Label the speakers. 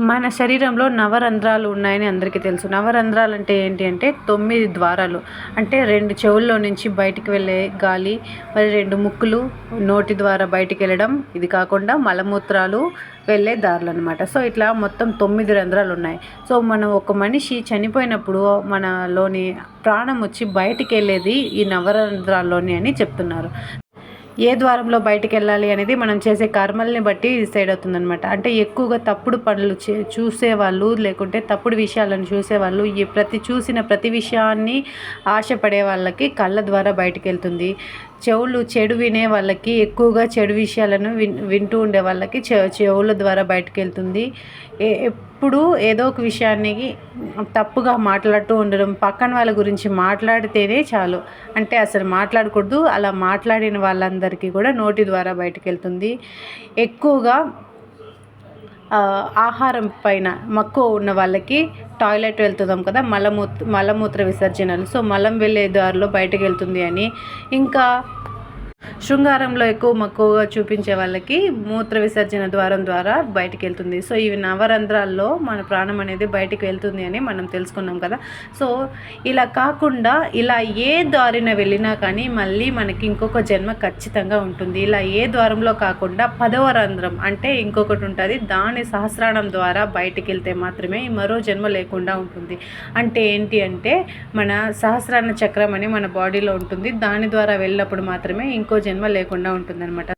Speaker 1: మన శరీరంలో నవరంధ్రాలు ఉన్నాయని అందరికీ తెలుసు. నవరంధ్రాలు అంటే ఏంటి అంటే 9 ద్వారాలు. అంటే 2 చెవుల్లో నుంచి బయటికి వెళ్ళే గాలి, మరి 2 ముక్కులు నోటి ద్వారా బయటికి వెళ్ళడం, ఇది కాకుండా మలమూత్రాలు వెళ్ళే దారులనమాట. సో ఇట్లా మొత్తం 9 రంధ్రాలు ఉన్నాయి. సో మనం ఒక మనిషి చనిపోయినప్పుడు మనలోని ప్రాణం వచ్చి బయటికి వెళ్ళేది ఈ నవరంధ్రాల్లోని అని చెప్తున్నారు. ఏ ద్వారంలో బయటికి వెళ్ళాలి అనేది మనం చేసే కర్మల్ని బట్టి డిసైడ్ అవుతుందన్నమాట. అంటే ఎక్కువగా తప్పుడు పనులు చూసేవాళ్ళు, లేకుంటే తప్పుడు విషయాలను చూసేవాళ్ళు, చూసిన ప్రతి విషయాన్ని ఆశపడే వాళ్ళకి కళ్ళ ద్వారా బయటికి వెళ్తుంది. చెడు వినే వాళ్ళకి, ఎక్కువగా చెడు విషయాలను వింటూ ఉండే వాళ్ళకి చెవుల ద్వారా బయటకు వెళ్తుంది. ఎప్పుడు ఏదో ఒక విషయాన్ని తప్పుగా మాట్లాడుతూ ఉండడం, పక్కన వాళ్ళ గురించి మాట్లాడితేనే చాలు, అంటే అసలు మాట్లాడకూడదు, అలా మాట్లాడిన వాళ్ళందరికీ కూడా నోటి ద్వారా బయటకు వెళ్తుంది. ఎక్కువగా ఆహారం పైన మక్కువ ఉన్న వాళ్ళకి టాయిలెట్ వెళ్తున్నాం కదా, మలమూత్ర విసర్జనలు, సో మలం వెళ్ళే దారిలో బయటకు వెళ్తుంది అని. ఇంకా శృంగారంలో ఎక్కువ మక్కువగా చూపించే వాళ్ళకి మూత్ర విసర్జన ద్వారం ద్వారా బయటికి వెళ్తుంది. సో ఇవి నవరంధ్రాల్లో మన ప్రాణం అనేది బయటికి వెళ్తుంది అని మనం తెలుసుకున్నాం కదా. సో ఇలా కాకుండా ఇలా ఏ దారిన వెళ్ళినా కానీ మళ్ళీ మనకి ఇంకొక జన్మ ఖచ్చితంగా ఉంటుంది. ఇలా ఏ ద్వారంలో కాకుండా 10వ రంధ్రం అంటే ఇంకొకటి ఉంటుంది, దాని సహస్రాణం ద్వారా బయటికి వెళ్తే మాత్రమే మరో జన్మ లేకుండా ఉంటుంది. అంటే ఏంటి అంటే మన సహస్రాణ చక్రం అని మన బాడీలో ఉంటుంది, దాని ద్వారా వెళ్ళినప్పుడు మాత్రమే ఇంకో జన్మ లేకుండా ఉంటుందన్నమాట.